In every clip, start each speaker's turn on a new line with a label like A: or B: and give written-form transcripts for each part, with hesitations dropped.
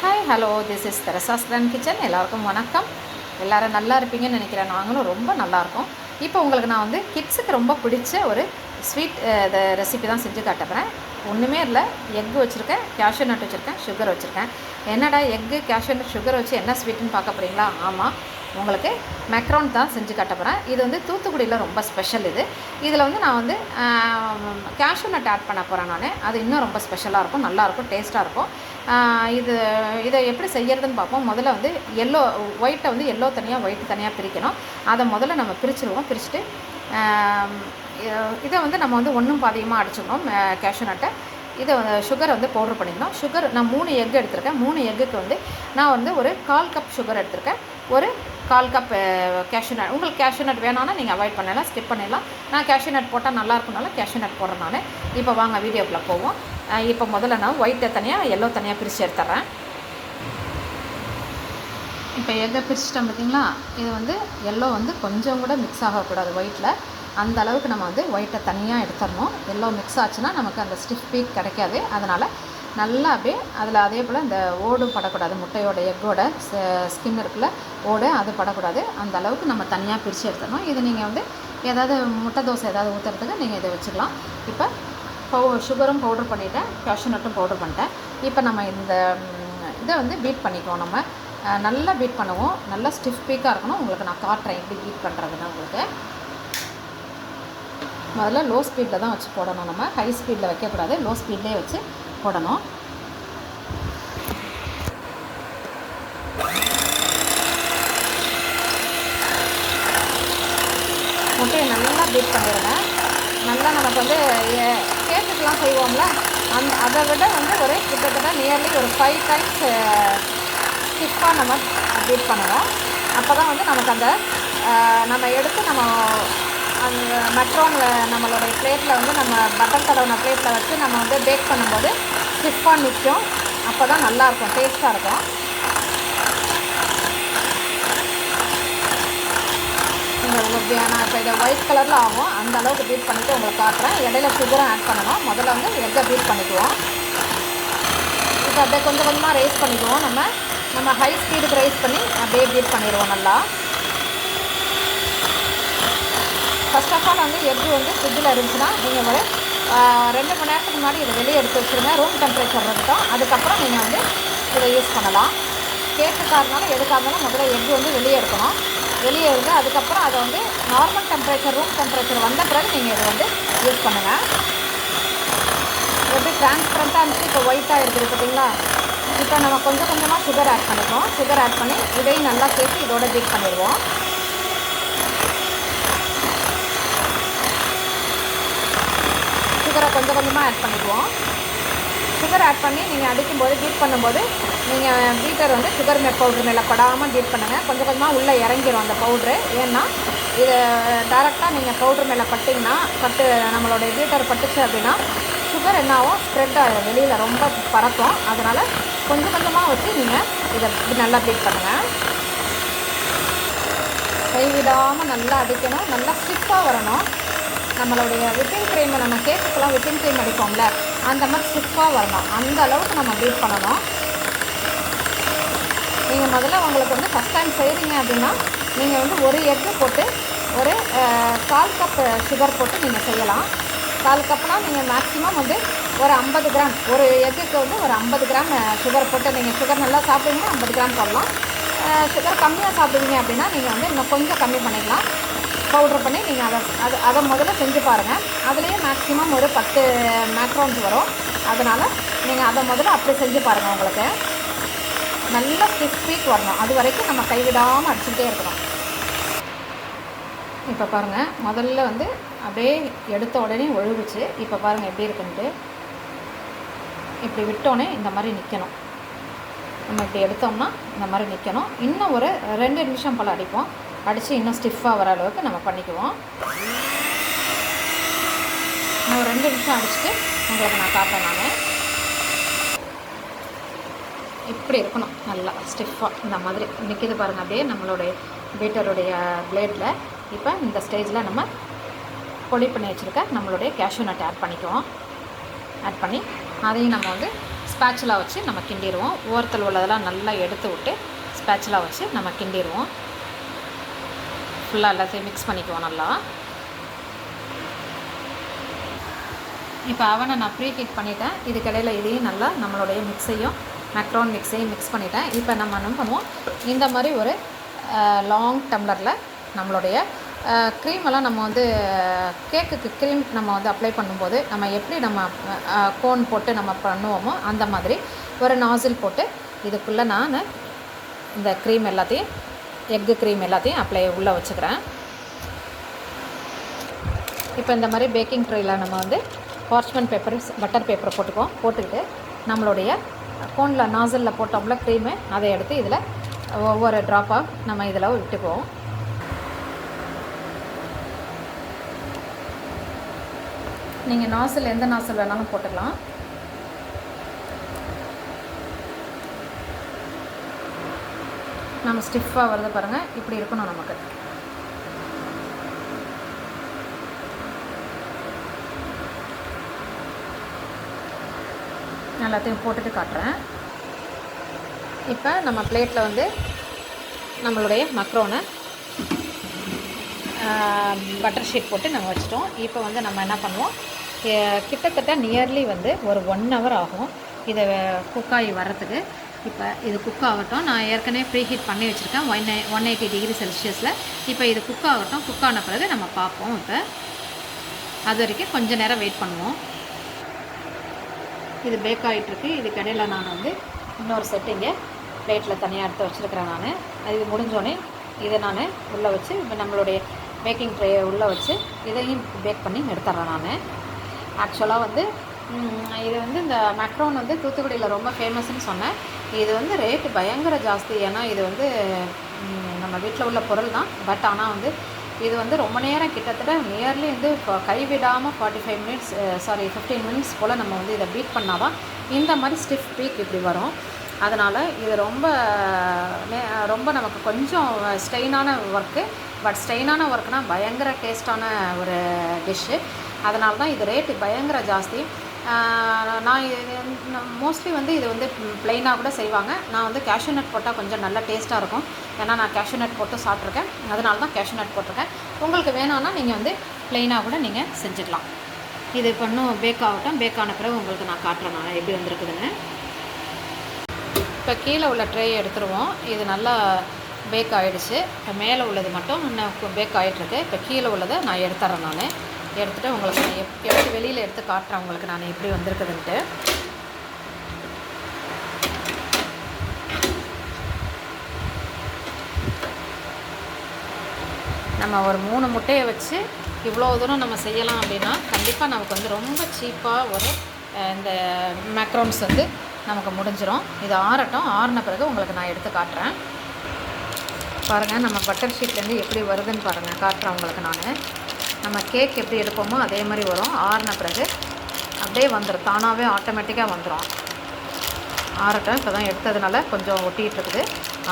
A: Hi hello this is Teresa's grand kitchen. எல்லாருக்கும் வணக்கம். எல்லோரும் நல்லா இருப்பீங்கன்னு நினைக்கிறேன். நாங்களும் ரொம்ப நல்லாயிருக்கோம். இப்போ உங்களுக்கு நான் வந்து கிட்ஸுக்கு ரொம்ப பிடிச்ச ஒரு ஸ்வீட் ரெசிபி தான் செஞ்சு காட்டுறேன். ஒன்றுமே இல்லை, எக்கு வச்சுருக்கேன், கேஷ்யூ நட் வச்சுருக்கேன், சுகர் வச்சுருக்கேன். என்னடா எக்கு கேஷ்யூ நட் சுகர் வச்சு என்ன ஸ்வீட்டுன்னு பார்க்க போகிறீங்களா? ஆமாம், உங்களுக்கு மேக்ரோன் தான் செஞ்சு காட்ட போகிறேன். இது வந்து தூத்துக்குடியில் ரொம்ப ஸ்பெஷல். இதில் வந்து நான் வந்து கேஷ்யூ நட் ஆட் பண்ண போகிறேன். நான் அது இன்னும் ரொம்ப ஸ்பெஷலாக இருக்கும், நல்லாயிருக்கும், டேஸ்ட்டாக இருக்கும். இதை எப்படி செய்கிறதுன்னு பார்ப்போம். முதல்ல வந்து ஒயிட்டை வந்து எல்லோ தனியாக ஒயிட் தனியாக பிரிக்கணும். அதை முதல்ல நம்ம பிரிச்சுருவோம். பிரிச்சுட்டு இதை வந்து நம்ம வந்து ஒன்றும் பாதியமாக அடிச்சுக்கணும். கேஷ்யூ நட்டை இதை சுகரை வந்து பவுட்ரு பண்ணிக்கணும். சுகர் நான் 3 எக் எடுத்திருக்கேன். 3 எக்குக்கு வந்து நான் வந்து ஒரு 1/4 கப் சுகர் எடுத்திருக்கேன். ஒரு 1/4 கப் கேஷ்யூ நட். உங்களுக்கு கேஷ்யூ நட் வேணான்னா நீங்கள் அவாய்ட் பண்ணலாம், ஸ்கிப் பண்ணிடலாம். நான் கேஷ்யூ நட் போட்டால் நல்லாயிருக்குனால கேஷ்யூ நட் போடுறேன் நான். இப்போ வாங்க வீடியோக்குள்ளே போவோம். இப்போ முதல்ல நான் ஒயிட்டை தனியாக எல்லோ தனியாக பிரித்து எடுத்துட்றேன். இப்போ எக்கை பிரிச்சுட்டோம் பார்த்திங்களா? இது வந்து எல்லோ வந்து கொஞ்சம் கூட மிக்ஸ் ஆகக்கூடாது ஒயிட்டில். அந்த அளவுக்கு நம்ம வந்து ஒயிட்டை தனியாக எடுத்துடணும். எல்லோ மிக்ஸ் ஆச்சுன்னா நமக்கு அந்த ஸ்டிஃப் பீக் கிடைக்காது. அதனால் நல்லா அப்படியே அதில் அதே போல் இந்த ஓடும் படக்கூடாது. முட்டையோட எக்கோட ஸ்கின் இருக்குல்ல, ஓடு அது படக்கூடாது. அந்த அளவுக்கு நம்ம தனியாக பிரித்து எடுத்துடணும். இது நீங்கள் வந்து ஏதாவது முட்டை தோசை ஏதாவது ஊற்றுறதுக்கு நீங்கள் இதை வச்சுக்கலாம். இப்போ சுகரும் பவுட்ரு பண்ணிவிட்டேன், கேஷ்யூ நட்டும் பவுட்ரு பண்ணிட்டேன். இப்போ நம்ம இதை வந்து பீட் பண்ணிக்குவோம். நம்ம நல்லா பீட் பண்ணுவோம். நல்லா ஸ்டிஃப் பீக்காக இருக்கணும். உங்களுக்கு நான் காட்டுறேன் எப்படி பீட் பண்ணுறதுன்னு. உங்களுக்கு முதல்ல லோ ஸ்பீடில் தான் வச்சு போடணும். நம்ம ஹை ஸ்பீடில் வைக்கக்கூடாது, லோ ஸ்பீட்லேயே வச்சு போடணும். முட்டையை நல்லா பீட் பண்ணிடுங்க. நல்லா நமக்கு வந்து கேக்குக்கெலாம் செய்வோம்ல, அதை விட வந்து ஒரு கிட்டத்தட்ட நியர்லி ஒரு 5 டைம்ஸ் ஸ்டிஃபாக நம்ம பீட் பண்ணணும். அப்போ தான் வந்து நமக்கு அந்த நம்ம எடுத்து நம்ம அந்த மெக்ரோனில் நம்மளுடைய பிளேட்டில் வந்து நம்ம பட்டர் தடவின பிளேட்டில் வச்சு நம்ம வந்து பேக் பண்ணும்போது ஸ்டிஃபாக நிற்கும். அப்போ தான் நல்லாயிருக்கும், டேஸ்ட்டாக இருக்கும். நான் இப்போ இதை ஒயிட் கலரில் ஆகும், அந்த அளவுக்கு பீட் பண்ணிவிட்டு உங்களுக்கு காட்டுறேன். இடையில சுகரும் ஆட் பண்ணணும். முதல்ல வந்து எக்கை பீட் பண்ணிக்குவோம். இப்போ அப்படியே கொஞ்சம் கொஞ்சமாக ரைஸ் பண்ணிக்குவோம். நம்ம ஹை ஸ்பீடுக்கு ரைஸ் பண்ணி அப்படியே பீட் பண்ணிடுவோம் நல்லா. ஃபஸ்ட் ஆஃப் ஆல் வந்து எக்கு வந்து ஃப்ரிட்ஜில் இருந்துச்சுன்னா நீங்கள் ஒரு 2 மணி நேரத்துக்கு முன்னாடி இதை வெளியே எடுத்து வச்சுருங்க. ரூம் டெம்பரேச்சர் இருக்கட்டும். அதுக்கப்புறம் நீங்கள் வந்து இதை யூஸ் பண்ணலாம். கேக்குக்காக இருந்தாலும் எதுக்காக இருந்தாலும் முதல்ல எக்கு வந்து வெளியே இருக்கணும். வெளியே இருந்து அதுக்கப்புறம் அதை வந்து நார்மல் டெம்பரேச்சர் ரூம் டெம்பரேச்சர் வந்த பிறகு நீங்கள் இதை வந்து யூஸ் பண்ணுங்கள். எப்படி டிரான்ஸ்பரண்ட்டாக இருந்துச்சு, இப்போ ஒயிட்டாக இருக்குது பார்த்தீங்களா? இப்போ நம்ம கொஞ்சம் கொஞ்சமாக சுகர் ஆட் பண்ணிக்குவோம். சுகர் ஆட் பண்ணி இதையும் நல்லா சேர்த்து இதோட பீட் பண்ணிடுவோம். சுகரை கொஞ்சம் கொஞ்சமாக ஆட் பண்ணிக்குவோம். சுகர் ஆட் பண்ணி நீங்கள் அடிக்கும்போது பீட் பண்ணும்போது நீங்கள் பீட்டர் வந்து சுகர் பவுட்ரு மேலே படாமல் பீட் பண்ணுங்கள். கொஞ்சம் கொஞ்சமாக உள்ளே இறங்கிடும் அந்த பவுட்ரு. ஏன்னா இது டைரெக்டாக நீங்கள் பவுட்ரு மேலே பட்டிங்கன்னா நம்மளுடைய பீட்டர் பட்டுச்சு அப்படின்னா சுகர் என்னாகும், ஸ்ப்ரெட் ஆகிடும், வெளியில் ரொம்ப பறக்கும். அதனால் கொஞ்சம் கொஞ்சமாக வச்சு நீங்கள் இதை நல்லா பீட் பண்ணுங்கள். கைவிடாமல் நல்லா அடிக்கணும். நல்லா ஸ்டிஃபாக வரணும். நம்மளுடைய விப்பிங் க்ரீம், நம்ம கேக்குக்கெலாம் விப்பிங் க்ரீம் அடிப்போம்ல, அந்த மாதிரி ஸ்டிஃபாக வரணும். அந்த அளவுக்கு நம்ம பீட் பண்ணணும். நீங்கள் முதல்ல உங்களுக்கு வந்து ஃபஸ்ட் டைம் செய்கிறீங்க அப்படின்னா நீங்கள் வந்து ஒரு எக்கு போட்டு ஒரு 1/4 கப் சுகர் போட்டு நீங்கள் செய்யலாம். 1/4 கப்னால் நீங்கள் மேக்ஸிமம் வந்து ஒரு 50 கிராம், ஒரு எக்குக்கு வந்து ஒரு 50 கிராம் சுகர் போட்டு, நீங்கள் சுகர் நல்லா சாப்பிடுவீங்கன்னா 50 கிராம் போடலாம். சுகர் கம்மியாக சாப்பிடுவீங்க அப்படின்னா நீங்கள் வந்து இன்னும் கொஞ்சம் கம்மி பண்ணிக்கலாம். பவுட்ரு பண்ணி நீங்கள் அதை முதல்ல செஞ்சு பாருங்கள். அதுலேயே மேக்ஸிமம் ஒரு 10 மேக்ரோன்ஸ் வரும். அதனால் நீங்கள் அதை முதல்ல அப்படி செஞ்சு பாருங்கள். உங்களுக்கு நல்லா ஸ்டிஃப் பீக் வரணும். அது வரைக்கும் நம்ம கைவிடாமல் அடிச்சுக்கிட்டே இருக்கணும். இப்போ பாருங்கள், முதல்ல வந்து அப்படியே எடுத்த உடனே ஒழுகுச்சு. இப்போ பாருங்கள் எப்படி இருக்குன்ட்டு. இப்படி விட்டோன்னே இந்த மாதிரி நிற்கணும். நம்ம இப்படி எடுத்தோம்னா இந்த மாதிரி நிற்கணும். இன்னும் ஒரு 2 நிமிஷம் போல் அடிப்போம். அடித்து இன்னும் ஸ்டிஃபாக வர அளவுக்கு நம்ம பண்ணிக்குவோம். இன்னும் 2 நிமிஷம் அடிச்சுட்டு உங்களுக்கு நான் காட்டுறேன். நான் இப்படி இருக்கணும், நல்லா ஸ்டிஃபாக இந்த மாதிரி நிற்கிது பாருங்கள். அப்படியே நம்மளுடைய பீட்டருடைய பிளேடில். இப்போ இந்த ஸ்டேஜில் நம்ம பொடி பண்ணி வச்சுருக்க நம்மளுடைய கேஷ்யூ நட் ஆட் பண்ணிக்குவோம். ஆட் பண்ணி அதையும் நம்ம வந்து ஸ்பேச்சுலா வச்சு நம்ம கிண்டிடுவோம். ஓரத்தில் உள்ளதெல்லாம் நல்லா எடுத்து விட்டு ஸ்பேச்சுலா வச்சு நம்ம கிண்டிடுவோம். ஃபுல்லாக எல்லாத்தையும் மிக்ஸ் பண்ணிக்குவோம் நல்லா. இப்போ அவனை நான் ப்ரீ ஹீட் பண்ணிட்டேன். இதுக்கிடையில் இதையும் நல்லா நம்மளுடைய மேக்ரோன் மிக்ஸையும் மிக்ஸ் பண்ணிட்டேன். இப்போ நம்ம என்ன பண்ணுவோம், இந்த மாதிரி ஒரு லாங் டம்ளரில் நம்மளுடைய க்ரீமெல்லாம் நம்ம வந்து கேக்குக்கு க்ரீம் நம்ம வந்து அப்ளை பண்ணும்போது நம்ம எப்படி நம்ம கோன் போட்டு நம்ம பண்ணுவோமோ அந்த மாதிரி ஒரு நாசில் போட்டு இதுக்குள்ளே நான் இந்த க்ரீம் எல்லாத்தையும் எக்கு க்ரீம் எல்லாத்தையும் உள்ளே வச்சுக்கிறேன். இப்போ இந்த மாதிரி பேக்கிங் ட்ரேயில் நம்ம வந்து பார்ச்மெண்ட் பேப்பர் பட்டர் பேப்பரை போட்டுக்கிட்டு நம்மளுடைய கோனில் நாசிலில் போட்டோம்ல க்ரீமு அதை எடுத்து இதில் ஒவ்வொரு ட்ராப்பாக நம்ம இதில் விட்டுக்குவோம். நீங்கள் நாசில் எந்த நாசில் வேணாலும் போட்டுக்கலாம். நம்ம ஸ்டிஃபாக வருது பாருங்கள், இப்படி இருக்கணும் நமக்கு. எல்லாத்தையும் போட்டுட்டு காட்டுறேன். இப்போ நம்ம பிளேட்டில் வந்து நம்மளுடைய மக்ரோனை பட்டர் ஷீட் போட்டு நம்ம வச்சிட்டோம். இப்போ வந்து நம்ம என்ன பண்ணுவோம், கிட்டத்தட்ட நியர்லி வந்து ஒரு 1 hour ஆகும் இதை குக்காகி வர்றதுக்கு. இப்போ இது குக் ஆகட்டும். நான் ஏற்கனவே ப்ரீ ஹீட் பண்ணி வச்சுருக்கேன் 180 டிகிரி செல்சியஸில். இப்போ இது குக் ஆகட்டும். குக் ஆன பிறகு நம்ம பார்ப்போம். இப்போ அது வரைக்கும் கொஞ்சம் நேரம் வெயிட் பண்ணுவோம். இது பேக் ஆகிட்டுருக்கு. இதுக்கிடையில் நான் வந்து இன்னொரு செட்டிங்கை பிளேட்டில் தனியாக எடுத்து வச்சுருக்கிறேன். நான் இது முடிஞ்சோடனே இதை நான் உள்ளே வச்சு இப்போ நம்மளுடைய பேக்கிங் ட்ரே உள்ளே வச்சு இதையும் பேக் பண்ணி எடுத்துட்றேன். நான் ஆக்சுவலாக வந்து இது வந்து இந்த மேக்ரோன் வந்து தூத்துக்குடியில் ரொம்ப ஃபேமஸ்ன்னு சொன்னேன். இது வந்து ரேட்டு பயங்கர ஜாஸ்தி. ஏன்னா இது வந்து நம்ம வீட்டில் உள்ள பொருள் தான். பட் ஆனால் வந்து இது வந்து ரொம்ப நேரம் கிட்டத்தட்ட நியர்லி வந்து கைவிடாமல் 15 மினிட்ஸ் போல் நம்ம வந்து இதை பீட் பண்ணால் தான் இந்த மாதிரி ஸ்டிஃப் பீக் இப்படி வரும். அதனால் இது ரொம்ப நமக்கு கொஞ்சம் ஸ்ட்ரெயினான ஒர்க்கு. பட் ஸ்ட்ரெயினான ஒர்க்னால் பயங்கர டேஸ்டான ஒரு டிஷ்ஷு. அதனால தான் இது ரேட்டு பயங்கர ஜாஸ்தி. நான் மோஸ்ட்லி வந்து இது வந்து ப்ளைனாக கூட செய்வாங்க. நான் வந்து கேஷ்யூ நட் போட்டால் கொஞ்சம் நல்ல டேஸ்ட்டாக இருக்கும். ஏன்னா நான் கேஷ்யூ நட் போட்டு சாப்பிட்ருக்கேன். அதனால தான் கேஷ்யூ நட் போட்டிருக்கேன். உங்களுக்கு வேணும்னா நீங்கள் வந்து ப்ளைனாக கூட நீங்கள் செஞ்சுக்கலாம். இது இன்னும் பேக் ஆகட்டும். பேக் ஆன பிறகு உங்களுக்கு நான் காட்டுறேன் நான் எப்படி வந்திருக்குதுன்னு. இப்போ கீழே உள்ள ட்ரே எடுத்துருவோம். இது நல்லா பேக் ஆகிடுச்சு. இப்போ மேலே உள்ளது மட்டும் இன்னும் பேக் ஆகிட்டுருக்கு. இப்போ கீழே உள்ளதை நான் எடுத்துட்றேன். நான் எடுத்துகிட்டு உங்களுக்கு நான் எப்படி வெளியில் எடுத்து காட்டுறேன் உங்களுக்கு நான் எப்படி வந்திருக்குதுன்ட்டு. நம்ம ஒரு 3 முட்டையை வச்சு இவ்வளோ தூரம் நம்ம செய்யலாம் அப்படின்னா கண்டிப்பாக நமக்கு வந்து ரொம்ப சீப்பாக ஒரு இந்த மேக்ரோன்ஸ் வந்து நமக்கு முடிஞ்சிடும். இது ஆறட்டும். ஆறின பிறகு உங்களுக்கு நான் எடுத்து காட்டுறேன். பாருங்கள் நம்ம பட்டர் ஷீட்லேருந்து எப்படி வருதுன்னு பாருங்கள். காட்டுறேன் உங்களுக்கு நான். நம்ம கேக் எப்படி எடுப்போமோ அதே மாதிரி வரும். ஆறின பிறகு அப்படியே வந்துடும். தானாகவே ஆட்டோமேட்டிக்காக வந்துடும். ஆறட்டும். இப்போ தான் எடுத்ததுனால கொஞ்சம் ஒட்டிகிட்டு இருக்குது.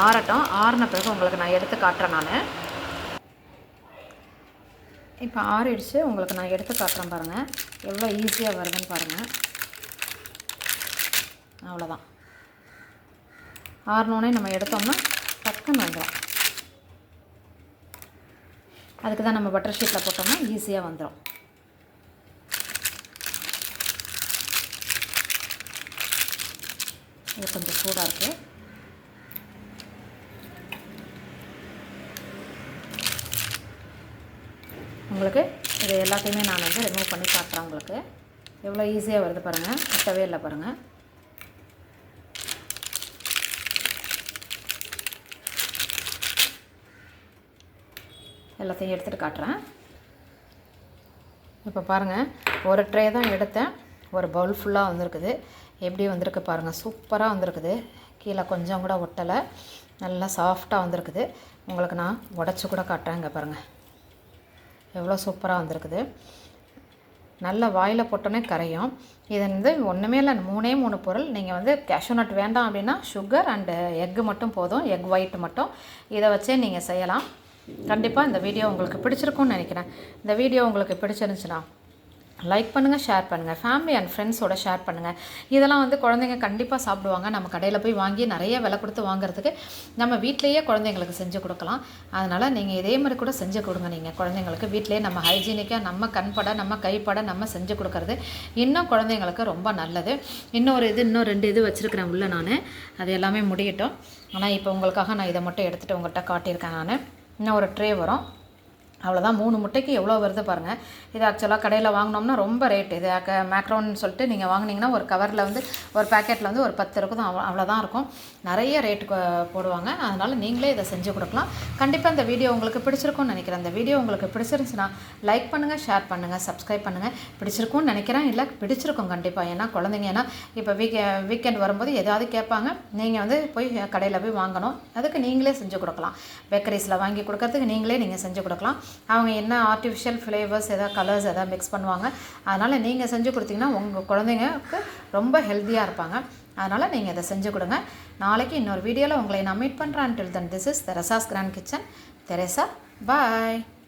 A: ஆறட்டும். ஆறின பிறகு உங்களுக்கு நான் எடுத்து காட்டுறேன். நான் இப்போ ஆறிடுச்சு. உங்களுக்கு நான் எடுத்து காட்டுறேன் பாருங்கள். எவ்வளோ ஈஸியாக வருதுன்னு பாருங்கள். அவ்வளோதான். ஆறினோடனே நம்ம எடுத்தோம்னா டக்குன்னு வந்துடும். அதுக்கு தான் நம்ம பட்டர் ஷீட்டில் போட்டோம்னா ஈஸியாக வந்துடும். இது கொஞ்சம் சூடாக இருக்குது. உங்களுக்கு இது எல்லாத்தையுமே நான் வந்து ரிமூவ் பண்ணி காட்டுறேன். உங்களுக்கு எவ்வளோ ஈஸியாக வருது பாருங்கள். கட்டவே இல்லை பாருங்கள். எல்லாத்தையும் எடுத்துகிட்டு காட்டுறேன். இப்போ பாருங்கள், ஒரு ட்ரே தான் எடுத்தேன். ஒரு பவுல் ஃபுல்லாக வந்திருக்குது. எப்படி வந்திருக்கு பாருங்கள். சூப்பராக வந்திருக்குது. கீழே கொஞ்சம் கூட ஒட்டலை. நல்லா சாஃப்டாக வந்திருக்குது. உங்களுக்கு நான் உடச்சி கூட காட்டுறேன். இங்கே பாருங்கள் எவ்வளோ சூப்பராக வந்திருக்குது. நல்ல வாயில் போட்டோன்னே கரையும். இது வந்து ஒன்றுமே இல்லை, 3 பொருள். நீங்கள் வந்து கேஷ்யூ நட் வேண்டாம் அப்படின்னா சுகர் அண்டு எக்கு மட்டும் போதும். எக் ஒயிட் மட்டும். இதை வச்சே நீங்கள் செய்யலாம். கண்டிப்பாக இந்த வீடியோ உங்களுக்கு பிடிச்சிருக்கும்னு நினைக்கிறேன். இந்த வீடியோ உங்களுக்கு பிடிச்சிருந்துச்சுன்னா லைக் பண்ணுங்கள், ஷேர் பண்ணுங்கள், ஃபேமிலி அண்ட் ஃப்ரெண்ட்ஸோட ஷேர் பண்ணுங்கள். இதெல்லாம் வந்து குழந்தைங்க கண்டிப்பாக சாப்பிடுவாங்க. நம்ம கடையில் போய் வாங்கி நிறைய விலை கொடுத்து வாங்குறதுக்கு நம்ம வீட்டிலையே குழந்தைங்களுக்கு செஞ்சு கொடுக்கலாம். அதனால் நீங்கள் இதே மாதிரி கூட செஞ்சு கொடுங்க. நீங்கள் குழந்தைங்களுக்கு வீட்டிலேயே நம்ம ஹைஜீனிக்காக நம்ம கண்பட நம்ம கைப்பட நம்ம செஞ்சு கொடுக்கறது இன்னும் குழந்தைங்களுக்கு ரொம்ப நல்லது. இன்னும் 2 இது வச்சுருக்கிறேன் உள்ள நான். அது எல்லாமே முடியட்டும். ஆனால் இப்போ உங்களுக்காக நான் இதை மட்டும் எடுத்துகிட்டு உங்கள்கிட்ட காட்டியிருக்கேன். நான் இன்னும் ஒரு ட்ரே வரும். அவ்வளோதான். 3 முட்டைக்கு எவ்வளோ வருது பாருங்கள். இது ஆக்சுவலாக கடையில் வாங்கினோம்னா ரொம்ப ரேட். இது மேக்ரோன்னு சொல்லிட்டு நீங்கள் வாங்கினீங்கன்னா ஒரு கவரில் வந்து ஒரு பேக்கெட்டில் வந்து ஒரு 10 இருக்கும். அவ்வளோதான் இருக்கும். நிறைய ரேட்டு போடுவாங்க. அதனால் நீங்களே இதை செஞ்சு கொடுக்கலாம். கண்டிப்பாக இந்த வீடியோ உங்களுக்கு பிடிச்சிருக்கும்னு நினைக்கிறேன். இந்த வீடியோ உங்களுக்கு பிடிச்சிருந்துச்சுன்னா லைக் பண்ணுங்கள், ஷேர் பண்ணுங்கள், சப்ஸ்கிரைப் பண்ணுங்கள். பிடிச்சிருக்கும்னு நினைக்கிறேன். இல்லை பிடிச்சிருக்கும் கண்டிப்பாக. ஏன்னா குழந்தைங்க இப்போ வீக்கெண்ட் வரும்போது எதாவது கேட்பாங்க. நீங்கள் வந்து போய் கடையில் போய் வாங்கணும். அதுக்கு நீங்களே செஞ்சு கொடுக்கலாம். பேக்கரிஸில் வாங்கி கொடுக்கறதுக்கு நீங்கள் செஞ்சு கொடுக்கலாம். அவங்க என்ன ஆர்டிஃபிஷியல் ஃப்ளேவர்ஸ் எதாவது கலர்ஸ் எதாவது மிக்ஸ் பண்ணுவாங்க. அதனால் நீங்கள் செஞ்சு கொடுத்தீங்கன்னா உங்கள் குழந்தைங்களுக்கு ரொம்ப ஹெல்த்தியாக இருப்பாங்க. அதனால் நீங்கள் இதை செஞ்சு கொடுங்க. நாளைக்கு இன்னொரு வீடியோவில் உங்களை நான் மீட் பண்ணுறேன். Until then, this is Teresa's Grand Kitchen. Teresa, bye.